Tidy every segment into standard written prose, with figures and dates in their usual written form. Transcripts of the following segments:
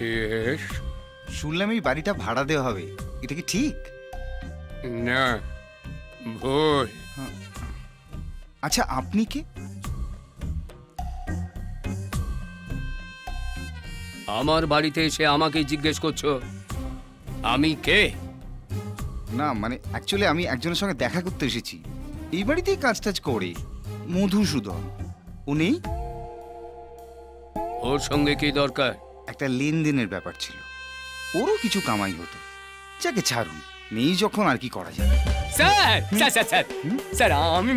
Yes. শুনলাম এই বাড়িটা ভাড়া দেওয়া হবে, এটা কি ঠিক? না, ভুল। আচ্ছা, আপনি কে? আমার বাড়িতে এসে আমাকে জিজ্ঞেস করছো আমি কে? না মানে অ্যাকচুয়ালি আমি একজনের সঙ্গে দেখা করতে এসেছি, এই বাড়িতেই কাজ টাজ করে, মধুসূদন। উনি ওর সঙ্গে কি দরকার? একটা লেনদেনের ব্যাপার ছিল, ওরও কিছু কামাই হতো। যাকে ছাড়ুন, নেই যখন আর কি করা যাবে। Sir sir sir sir sir আমি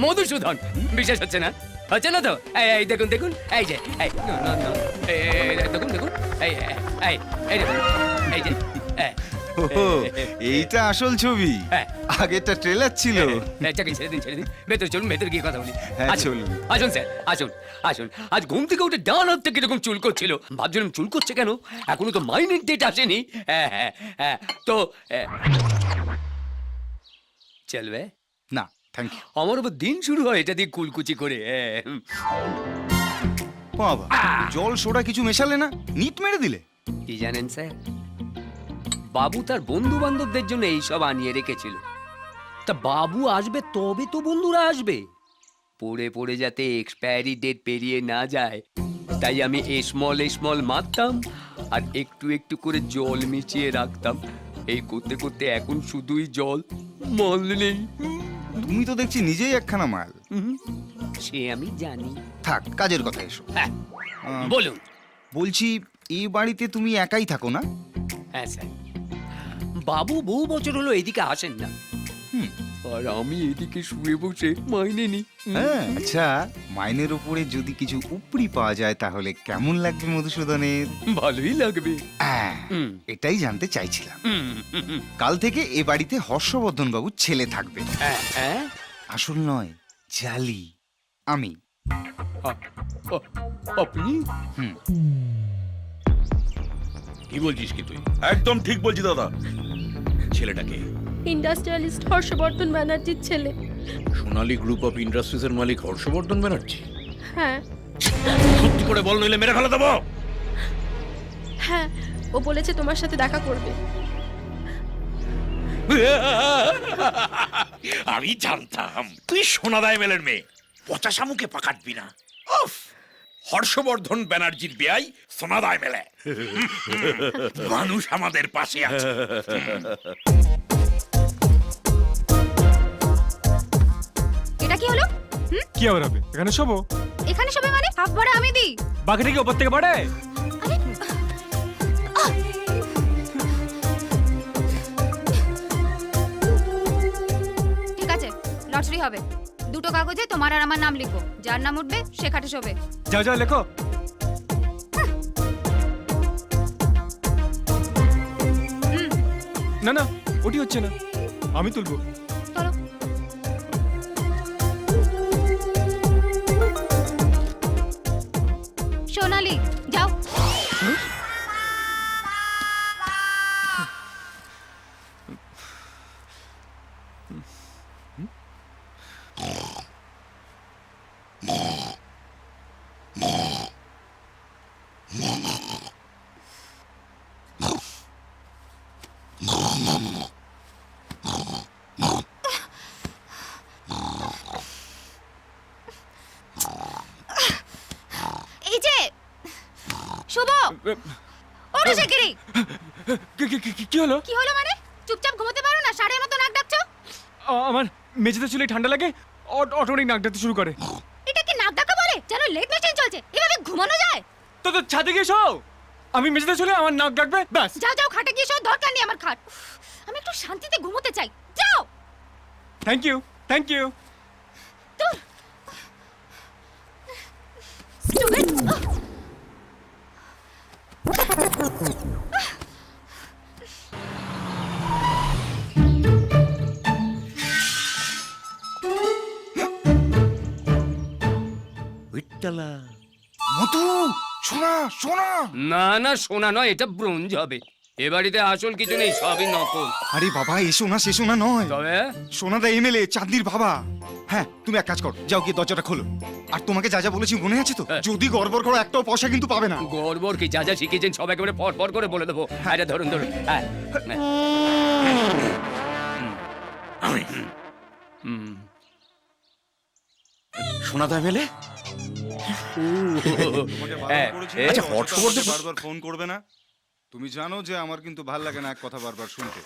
মধুসূদন। বিশ্বাস হচ্ছে না? হচ্ছে না তো? এই এই দেখুন দেখুন, এই যে এই না, না, না, এই দেখুন দেখুন, এই এই এই দেখুন, এই যে ওহো, এইটা আসল ছবি। হ্যাঁ। আগেরটা ট্রেলার ছিল। চাকরি ছেড়ে দিন ছেড়ে দিন, ভেতরে চলুন, ভেতরে গিয়ে কথা বলি। হ্যাঁ, আসুন, চলুন। আসুন স্যার, আসুন আসুন। আজ ঘুম থেকে উঠে ডান হাত থেকে এরকম চুল করছিল, ভাবছিলাম চুল করছে কেন, এখনো তো মাইনের ডেট আসেনি। হ্যাঁ হ্যাঁ হ্যাঁ, তো চলবে? না থ্যাংক ইউ। আমার আবার দিন শুরু হয় এটা দিয়ে কুলকুচি করে। বাবা, জল সোডা কিছু মেশালে না, নিট মেরে দিলে। কি জানেন স্যার, বাবু তার বন্ধু বান্ধবদের জন্য এইসব আনিয়ে রেখেছিল। তা বাবু আসবে তবে তো বন্ধুরা আসবে, পড়ে পড়ে যাতে এক্সপায়ারি ডেট পেরিয়ে না যায়, তাই আমি স্মল মারতাম আর একটু একটু করে জল মিশিয়ে রাখতাম। এই করতে করতে এখন শুধুই জল, মাল নেই। তুমি তো দেখছি নিজেই একখানা মাল। সে আমি জানি। থাক, কাজের কথা এসো। হ্যাঁ আহ, বলুন। বলছি, এই বাড়িতে তুমি একাই থাকো না? হ্যাঁ স্যার, বাবু বহু বছর হলো এদিকে আসেন না, হুম। আর আমি এদিকে শুয়ে বসে মাইনে নি। হ্যাঁ, আচ্ছা, মাইনের উপরে যদি কিছু উপরি পাওয়া যায় তাহলে কেমন লাগবে মধুসূদনের? ভালোই লাগবে। হ্যাঁ, হুম। এটাই জানতে চাইছিলাম। হুম, হুম, হুম। কাল থেকে এ বাড়িতে হর্ষবর্ধন বাবুর ছেলে থাকবে। হ্যাঁ, হ্যাঁ? আসল নয়, জালি। আমি। আপনি? হুম। কি বলছিস কি তুই? একদম ঠিক বলছি দাদা। ছেলেটাকে ইন্ডাস্ট্রিয়ালিস্ট হর্ষবর্ধন ব্যানার্জির ছেলে। সোনালী গ্রুপ অফ ইন্ডাস্ট্রিজ এর মালিক হর্ষবর্ধন ব্যানার্জি। হ্যাঁ সত্যি করে বল, নইলে মেরে ফেলে দেবো। হ্যাঁ, ও বলেছে তোমার সাথে দেখা করবে। আমি জানতাম তুই সোনাদায় মেলের মেয়ে, পচা শামুকে পাকাটবি না। উফ, হর্ষবর্ধন ব্যানার্জির বেয়াই সোনাদায় মেলে। মানুষ আমাদের পাশে আছে। এটা কি হলো? কি আবার হবে? এখানে শোবো। এখানে সবাই মানে হাফ ভাড়া আমি দিই। বাকিটা কি ওপর থেকে বাড়ায়? আরে ঠিক আছে, লটারি হবে। দুটো কাগজে তোমার আর আমার নাম লিখো, যার নাম উঠবে সে খাটে শোবে। যাও যাও লেখো। না না, ওটি হচ্ছে না, আমি তুলবো। চলো। সোনালি যাও। এই যে শুভ, ওঠো শিগগিরই। কি হলো? কি হলো মানে? চুপচাপ ঘুমোতে পারো না? সাড়ের মতো নাক ডাকছো। আমার মেঝেতে চুলে ঠান্ডা লাগে, অটোমেটিক নাক ডাকতে শুরু করে। এটা কি নাক ডাকা বলে? যেন লেট মেশিন চলছে। এভাবে ঘুমানো যায়? তো ছাদে গিয়ে শো। আমি মেঝেতে চলে আমার নাক ডাকবে, ব্যাস। যাও যাও, খাটে গিয়ে শো, দরকার নেই আমার খাট। আমি একটু শান্তিতে ঘুমোতে চাই। যাও। Thank you, thank you. দূর। Stupid. মধু, সোনা সোনা। না না, সোনা নয়, এটা ব্রোঞ্জ হবে। এ বাড়িতে আসল কিছু নেই, সবই নকল। আরে বাবা, এসো না নয়, তবে সোনাদা এমএলএ চাঁদনির বাবা। হ্যাঁ, তুমি এক কাজ করো, যাও গিয়ে দরজাটা খোলো। আর তোমাকে যা যা বলেছি মনে আছে তো? হ্যাঁ। যদি গড়বড় করো একটাও পয়সা কিন্তু পাবে না। গড়বড় কি, যা যা শিখেছেন সব একেবারে পর পর করে বলে দেবো। আরে ধরুন ধরুন, হ্যাঁ। সোনাদা এমএলএ, তোমাকে হ্যাঁ, বারণ করেছি, আচ্ছা, হর্ষবর্ধন- বারবার ফোন করবে না। তুমি জানো যে আমার কিন্তু ভাল লাগে না এক কথা বারবার শুনতে।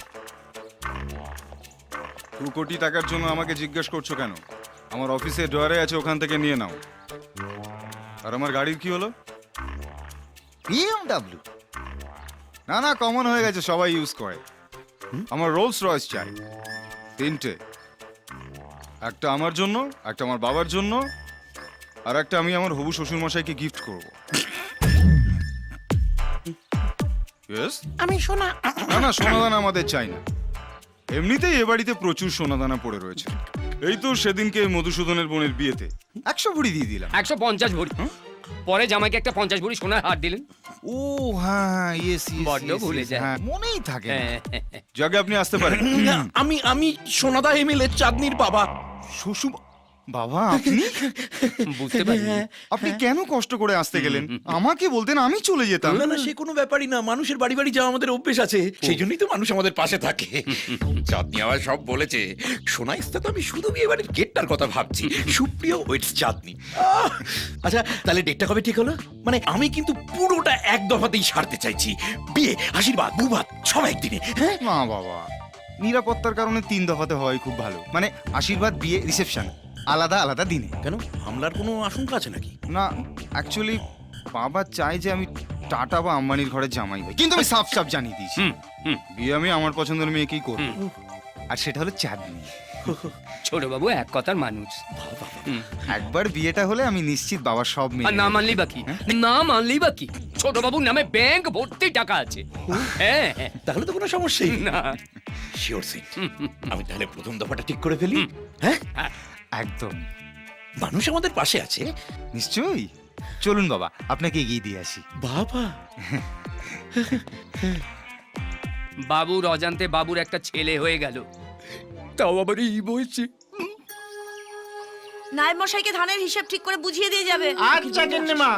2 কোটি টাকার জন্য আমাকে জিজ্ঞেস করছো কেন? আমার অফিসে ড্রয়ারে আছে, ওখান থেকে নিয়ে নাও। আর আমার গাড়ির কি হলো? BMW? না কমন হয়ে গেছে, সবাই ইউজ করে। আমার রোলস রয়েস চাই 3টে, একটা আমার জন্য, একটা আমার বাবার জন্য, আর একটা আমি আমার হবু শ্বশুর মশাইকে গিফট করব। Yes? আমি সোনা। না সোনাদানা আমাদের চাই না। এমনিতেই এ বাড়িতে প্রচুর সোনাদানা পড়ে রয়েছে। এই তো সেদিনকে মধুসূদনের বোনের বিয়েতে 100 ভরি দিয়ে দিলাম। 150 ভরি। পরে জামাইকে একটা 50 ভরি সোনার হার দিলেন। ও হ্যাঁ, ইয়েস বড্ড ভুলে যায়। হ্যাঁ, মনেই থাকে না। হ্যাঁ। যাকে আপনি আসতে পারেন। আমি সোনাদা এমএলএ চাঁদনির বাবা। শ্বশুর বাবা, আপনি বুঝতে পারি। আপনি কেন কষ্ট করে আসতে গেলেন? আমাকে বলতেন, আমি চলে যেতাম। না সে কোনো ব্যাপারই না, মানুষের বাড়ি বাড়ি যাওয়া আমাদের অভ্যেস আছে, সেই জন্যই তো মানুষ আমাদের পাশে থাকে। চাঁদনি আবার সব বলেছে। সোনা ইস্তা তো আমি শুধু বিয়ে বাড়ির গেটটার কথা ভাবছি। সুপ্রিয় ওয়েটস চাঁদনি। আচ্ছা, তাহলে ডেটটা কবে ঠিক হলো? মানে আমি কিন্তু পুরোটা এক দফাতেই সারতে চাইছি। বিয়ে, আশীর্বাদ, বুবাদ সব একদিনে। হ্যাঁ, না বাবা, নিরাপত্তার কারণে 3 দফাতে হয় খুব ভালো। মানে আশীর্বাদ, বিয়ে, রিসেপশন আলাদা আলাদা দিনে। কেন, হামলার কোনো আশঙ্কা আছে নাকি? না, অ্যাকচুয়ালি বাবা চায় যে আমি টাটা বা আম্বানির ঘরে জামাই হই, কিন্তু আমি সাফ জানিয়ে দিয়েছি বিয়ে আমি আমার পছন্দের মেয়েকেই করব। আর সেটা হলো চাঁদনি। ছোট বাবু এক কথার মানুষ। একবার বিয়েটা হলে আমি নিশ্চিত বাবার সব আর মেয়ে না মানলি বাকি, না মানলি বাকি। ছোট বাবুর নামে ব্যাংক ভর্তি টাকা আছে। হ্যাঁ হ্যাঁ। তাহলে তো কোনো সমস্যাই না। Sure seat. আমি তাহলে প্রথম দফাটা ঠিক করে ফেলি। হ্যাঁ, একদম মানুষ আমাদের পাশে আছে। নিশ্চয়ই। চলুন বাবা, আপনাকে এগিয়ে দিয়ে আসি। বাবা, বাবুর অজান্তে বাবুর একটা ছেলে হয়ে গেল, তাও আবার এই বলছে। নায়েব মশাইকে ধানের হিসাব ঠিক করে বুঝিয়ে দিয়ে যাবে। আচ্ছা গিন্নিমা।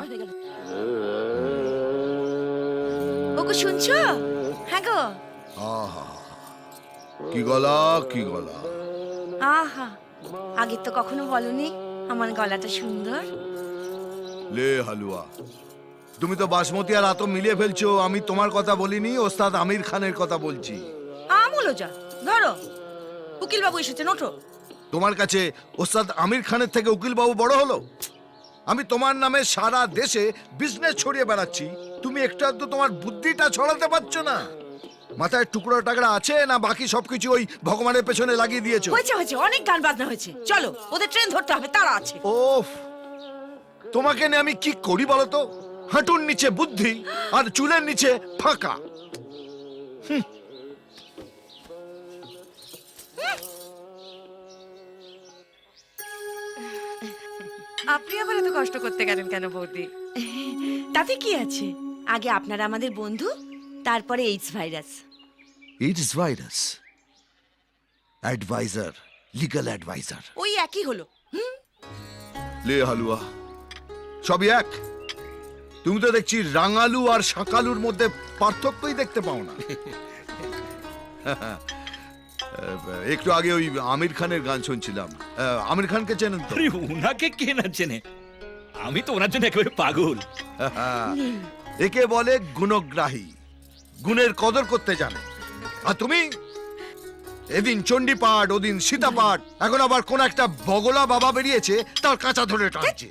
ওগো শুনছো? হ্যাঁ গো। আহা, কি গলা কি গলা। আহা, আগে তো কখনো বলনি আমার গলাটা সুন্দর। লে হালুয়া, তুমি তো বাসমতি আর আতো মিলিয়ে ফেলছো। আমি তোমার কথা বলিনি, ওস্তাদ আমির খানের কথা বলছি। আমুলো যা, ধরো উকিল বাবু এসেছেন, ওঠো। তোমার কাছে ওস্তাদ আমির খানের থেকে উকিল বাবু বড় হলো? আমি তোমার নামে সারা দেশে বিজনেস ছড়িয়ে বেড়াচ্ছি, তুমি একটু আধটু তোমার বুদ্ধিটা ছড়াতে পারছো না। মাথায় টুকরো টাকরা আছে না বাকি সবকিছু ওই ভগবানের পেছনে লাগিয়ে দিয়েছো? হয়েছে হয়েছে, অনেক গান বাজনা হয়েছে, চলো ওদের ট্রেন ধরতে হবে, তারা আছে। ওফ, তোমাকে নিয়ে আমি কি করি বলো তো? হাঁটুর নিচে বুদ্ধি আর চুলের নিচে ফাঁকা। আপনি আবার এত কষ্ট করতে গেলেন কেন বৌদি? তাতে কি আছে, আগে আপনারা আমাদের বন্ধু, তারপরে AIDS virus. It's virus, adviser, legal adviser. ওই একই হলো। লে হালুয়া, সবই এক। তুমি তো দেখছি রাঙালু আর শাকালুর মধ্যে পার্থক্যই দেখতে পাও না। একটু আগে ওই আমির খানের গান শুনছিলাম। আমির খানকে চেনেন তো? আরে উনাকে কে না চেনে, আমি তো ওনার জন্য একেবারে পাগল। একে বলে গুণগ্রাহী, গুণের কদর করতে জানে। আর তুমি এদিন চণ্ডীপাঠ, ওদিন সীতাপাঠ, এখন আবার কোন একটা বগলা বাবা বেরিয়েছে তার কাঁচা ধরে টানছে।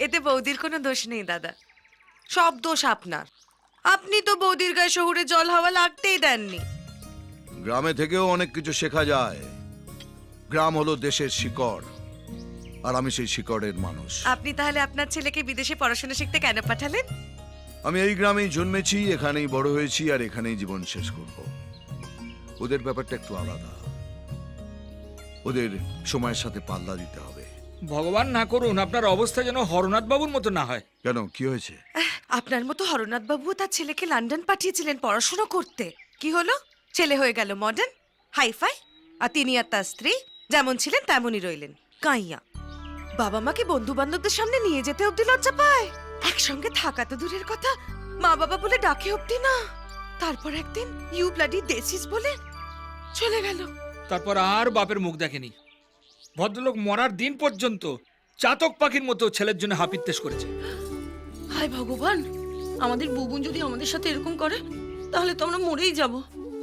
এতে বৌদির কোনো দোষ নেই দাদা, সব দোষ আপনার। আপনি তো বৌদির গায়ে শহুরে জল হাওয়া লাগতেই দেননি। গ্রামে থেকেও অনেক কিছু শেখা যায়। গ্রাম হলো দেশের শিকড়, আর আমি সেই শিকড়ের মানুষ। আপনি তাহলে আপনার ছেলেকে বিদেশে পড়াশোনা শিখতে কেন পাঠালেন? আমি এই গ্রামেই জন্মেছি, এখানেই বড় হয়েছি, আর এখানেই জীবন শেষ করব। ওদের ব্যাপারটা একটু আলাদা, ওদের সময়ের সাথে পাল্লা দিতে হবে। ভগবান না করুন আপনার অবস্থা যেন হরনাথ বাবুর মতো না হয়। কেন, কি হয়েছে? আপনার মতো হরনাথ বাবু তার ছেলেকে লন্ডন পাঠিয়েছিলেন পড়াশোনা করতে। কি হলো? ছেলে হয়ে গেল মডার্ন, হাইফাই, আর তিনি আর তার স্ত্রী যেমন ছিলেন তেমনই রইলেন কাইয়া। বাবা মাকে বন্ধু বান্ধবদের সামনে নিয়ে যেতে অব্দি লজ্জা পায়, একসঙ্গে থাকা তো দূরের কথা, মা বাবা বলে ডাকে অব্দি না। তারপর একদিন ইউ ব্লাডি দেসিস বলে চলে গেল। তারপর আর বাপের মুখ দেখেনি। ভদ্রলোক মরার দিন পর্যন্ত চাতক পাখির মতো ছেলের জন্য হাপিত্তেশ করেছে। হায় ভগবান, আমাদের বুবুন যদি আমাদের সাথে এরকম করে তাহলে তো আমরা মরেই যাব।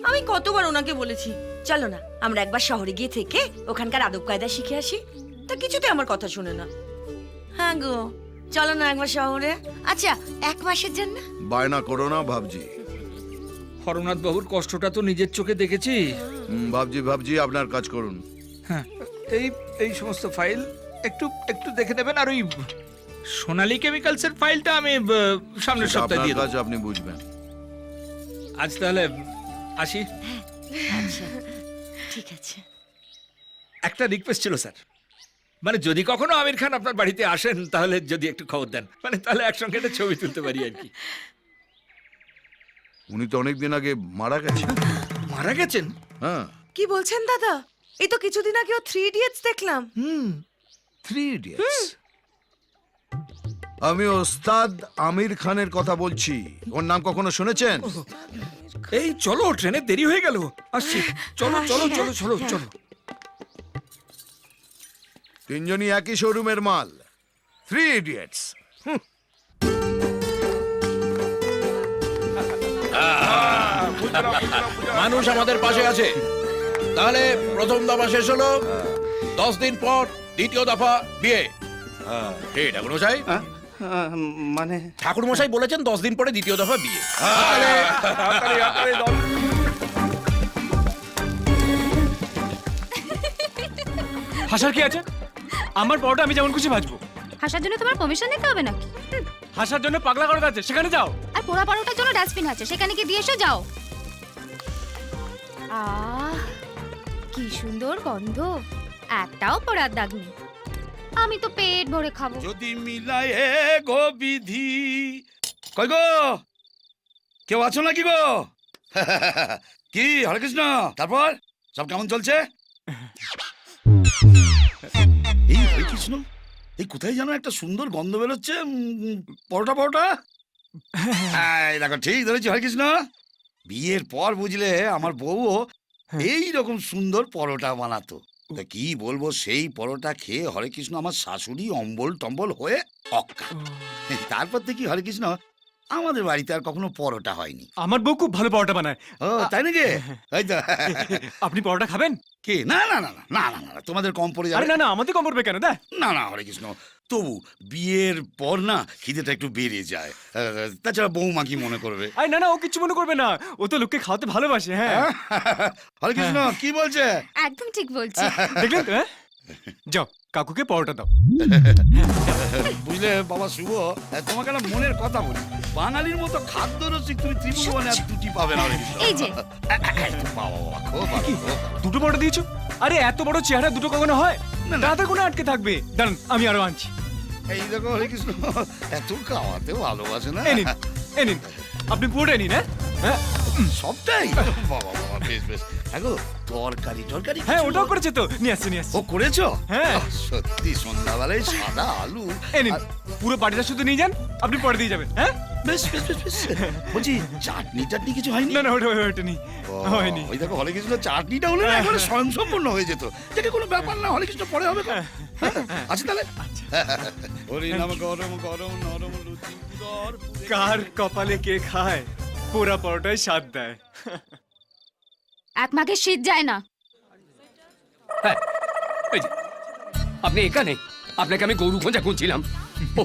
আমি কতবার ওনাকে বলেছি চলো না আমরা একবার শহরে গিয়ে থেকে ওখানকার আদব কায়দা শিখে আসি, তা কিছুতে আমার কথা শুনে না। হ্যাঁ গো, চলো না একবার শহরে। আচ্ছা, 1 মাসের জন্য। বায়না করো না ভাবজি। হরনাথ বাবুর কষ্টটা তো নিজের চোখে দেখেছি। ভাবজি আপনার কাজ করুন। হ্যাঁ, এই এই সমস্ত ফাইল একটু একটু দেখে দেবেন। আর ওই সোনালী কেমিক্যালসের ফাইলটা আমি সামনের সপ্তাহে আপনার দিয়ে দেব। কাজ আপনি বুঝবেন। আজ তাহলে আসি। আচ্ছা ঠিক আছে। একটা রিকোয়েস্ট ছিল স্যার, মানে যদি কখনো আমির খান আপনার বাড়িতে আসেন তাহলে যদি একটু খবর দেন, মানে তাহলে একসঙ্গে একটা ছবি তুলতে পারি আর কি। উনি তো অনেকদিন আগে মারা গেছেন। মারা গেছেন? হ্যাঁ। কি বলছেন দাদা? এই তো কিছুদিন আগে ও 3 ইডিয়টস দেখলাম। 3 ইডিয়টস। আমি ওস্তাদ আমির খানের কথা বলছি। ওর নাম কখনো শুনেছেন? এই চলো, ট্রেনে দেরি হয়ে গেল, আসছি। চলো চলো চলো চলো চলো। তিনজনই একই শোরুমের মাল, 3 ইডিয়টস। মানুষ আমাদের পাশে আছে। তাহলে প্রথম দফা শেষ হলো, 10 দিন পর দ্বিতীয় দফা বিয়ে। এই ঠাকুর মশাই, মানে ঠাকুর মশাই বলেছেন 10 দিন পরে দ্বিতীয় দফা বিয়ে। হাসার কি আছে? আমার পরোটা আমি যেমন খুশি ভাজবো। হাসার জন্য তোমার পারমিশন নিতে হবে নাকি? হাসার জন্য পাগলা করার আছে, সেখানে যাও। আর পোড়া পারোটার জন্য ডাস্টবিন আছে, সেখানে কি দিয়ে এসো, যাও। কি সুন্দর গন্ধ, একটাও পোড়ার দাগ নেই। আমি তো পেট ভরে খাবো। যদি মিলায় গো বিধি। কই গো, কেউ আছো নাকি গো? কি হরে কৃষ্ণ, তারপর সব কেমন চলছে? এই হরে কৃষ্ণ, এই কোথায় যেন একটা সুন্দর গন্ধ বেরোচ্ছে। পরোটা পরোটা। এই দেখো, ঠিক ধরেছি হরে কৃষ্ণ। বিয়ের পর বুঝলে আমার বউও এই রকম সুন্দর পরোটা বানাতো। তা কি বলবো, সেই পরোটা খেয়ে হরে কৃষ্ণ আমার শাশুড়ি অম্বল টম্বল হয়ে অক্কা। তারপর থেকে হরে কৃষ্ণ আমাদের বাড়িতে আর কখনো পরোটা হয়নি। আমার বউ খুব ভালো পরোটা বানায়। ও তাই নাকি? এই তো। আপনি পরোটা খাবেন? কি? না না না না না না না, তোমাদের কম পড়ে আরে যাবে। না না, আমাদের কম পড়বে কেন? দা না না হরে কৃষ্ণ, তবু বিয়ের পর না খিদেটা একটু বেড়ে যায়। তাছাড়া বৌমা কি মনে করবে? আরে না না, ও কিছু মনে করবে না, ও তো লোককে খাওয়াতে ভালোবাসে। হ্যাঁ হরে কৃষ্ণ কি বলছে? একদম ঠিক বলছি। দেখলেন তো? যাও কাকুকে পরোটা দাও। বুঝলে বাবা শুভ, তোমাকে না মনের কথা বলি, বাঙালির মতো খাদ্য রসিক তুমি ত্রিভুবনে আর দুটি পাবে না হরে কৃষ্ণ। এই যে বাবা বাবা, খুব ভালো, কি? খুব ভালো। দুটো পরোটা দিয়েছো? আরে এত বড় চেহারা দুটো কখনো হয়? না, না। দাদা কোনো আটকে থাকবে, দাঁড়ান আমি আরো আনছি। এই দেখো হরে কৃষ্ণ, এত খাওয়াতে ভালোবাসে না। এই নিন, এই নিন, আপনি পুরোটাই নিন। হ্যাঁ সবটাই? বাবা বাবা, বেশ বেশ। হ্যাঁ গো, তরকারি টরকারি হ্যাঁ, কিছু? ওটাও করেছে তো, নিয়ে আসছে নিয়ে আসছে। ও করেছো? হ্যাঁ। সত্যি সন্ধ্যাবেলায় সাদা আলু। এই নিন, আর- পুরো বাড়িটা শুধু নিয়ে যান, আপনি পরে দিয়ে যাবেন। হ্যাঁ বেশ বেশ বেশ বেশ। বলছি চাটনি টাটনি কিছু হয়নি? না না, ওটা নেই, ও, হয়নি। ওই দেখো হরে কৃষ্ণ, চাটনিটা হলে না একেবারে স্বয়ংসম্পূর্ণ হয়ে যেত। যেটা কোনো ব্যাপার না, হরে কৃষ্ণ পরে হবে। আচ্ছা তাহলে। হরি নাম গরম গরম নরম লুচি উদর পুরে। কার কপালে কে খায়, পোড়া পরোটায় স্বাদ দেয়। এক মাঘে শীত যায় না। হ্যাঁ, এই যে, আপনি এখানে? আপনাকে আমি গরু খোঁজা খুঁজছিলাম। ও,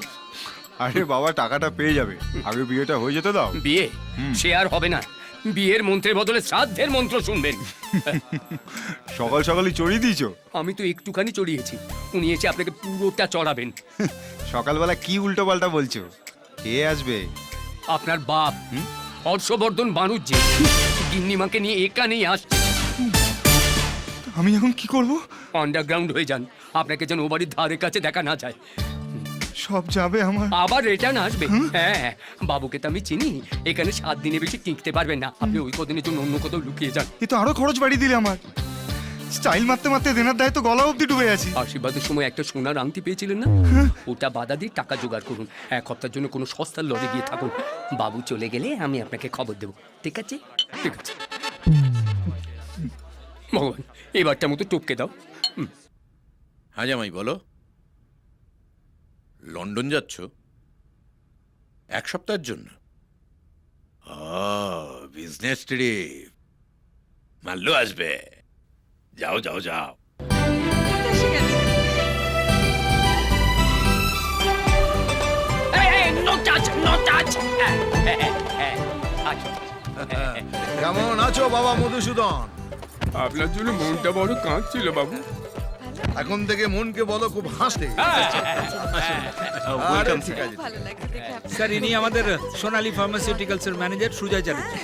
আরে বাবা, টাকাটা পেয়ে যাবে, আগে বিয়েটা হয়ে যেতে দাও। বিয়ে সে আর হবে না। বিয়ের মন্ত্রের বদলে শ্রাদ্ধের মন্ত্র শুনবেন। সকাল সকালই চড়িয়ে দিয়েছো। আমি তো একটুখানি চড়িয়েছি, উনি এসে আপনাকে পুরোটা চড়াবেন। সকালবেলা কি উল্টো পাল্টা বলছো? কে আসবে? আপনার বাপ হর্ষবর্ধন বানুজ্জি গিন্নিমাকে নিয়ে এখানেই আসছে। আমি এখন কি করব? আন্ডারগ্রাউন্ড হয়ে যান, আপনাকে যেন ও বাড়ির ধারে কাছে দেখা না যায়। সব যাবে আমার। আবার রিটার্ন আসবে। হ্যাঁ, বাবুকে তো আমি চিনি, এখানে 7 দিনে বেশি টিকতে পারবেন না। আপনি ওই কদিনের জন্য অন্য কোথাও লুকিয়ে যান। এ তো আরো খরচ বাড়িয়ে দিলে আমার। স্টাইল মারতে মারতে দেনার দায় তো গলা অব্দি ডুবে আছি। আশীর্বাদের সময় একটা সোনার আংটি পেয়েছিলেন না, ওটা বাধা দিয়ে টাকা জোগাড় করুন। 1 হপ্তার জন্য কোনো সস্তার লড়ে গিয়ে থাকুন। বাবু চলে গেলে আমি আপনাকে খবর দেবো। ঠিক আছে? ঠিক আছে। ভগবান, এবারটা মতো টপকে দাও। হ্যাঁ জামাই বলো। লন্ডন যাচ্ছ 1 সপ্তাহের জন্য? Business trip. মাল্লু আসবে। যাও যাও যাও। এসে গেছে। No touch, no touch. কেমন আছো বাবা মধুসূদন? আপনার জন্য মনটা বড় কাঁদছিল বাবু। এখন থেকে মনকে বলো খুব হাসতে। আরে ঠিক আছে। ভালো লাগছে দেখে আপনার। স্যার ইনি আমাদের সোনালী ফার্মাসিউটিক্যালস এর ম্যানেজার সুজয় চ্যাটার্জি।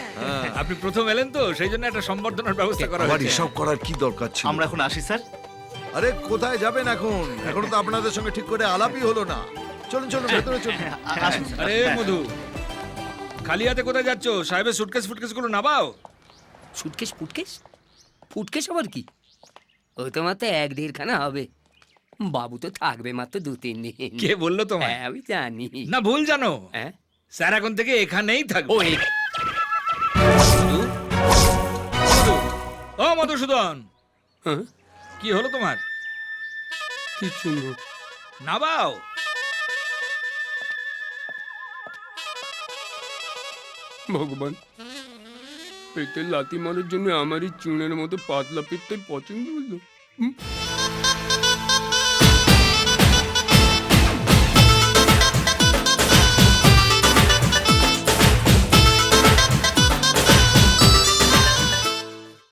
আপনি প্রথম এলেন তো সেই জন্য একটা সম্বর্ধনার ব্যবস্থা করা আবার হয়েছে। এসব করার কি দরকার ছিল? আমরা এখন আসি স্যার। আরে কোথায় যাবেন এখন? এখনো তো আপনাদের সঙ্গে ঠিক করে আলাপই হলো না। চলুন চলুন ভেতরে চলুন। আসুন স্যার। আরে মধু, খালি হাতে কোথায় যাচ্ছ? সাহেবের সুটকেস ফুটকেস গুলো নামাও। সুটকেস ফুটকেস? ফুটকেস আবার কি? ও তো মাত্র 1-1.5 খানা হবে। বাবু তো থাকবে মাত্র 2-3 দিন। কে বললো তোমায়? হ্যাঁ, আমি জানি। না ভুল জানো, হ্যাঁ, স্যার এখন থেকে এখানেই থাকবে। ও মধু, মধু, ও মধুসূদন, হ্যাঁ, কি হলো তোমার? কিচ্ছু না। নামাও। ভগবান, পেটে লাথি মারার জন্য আমারই চুনের মতো পাতলা পেটটাই পছন্দ হলো।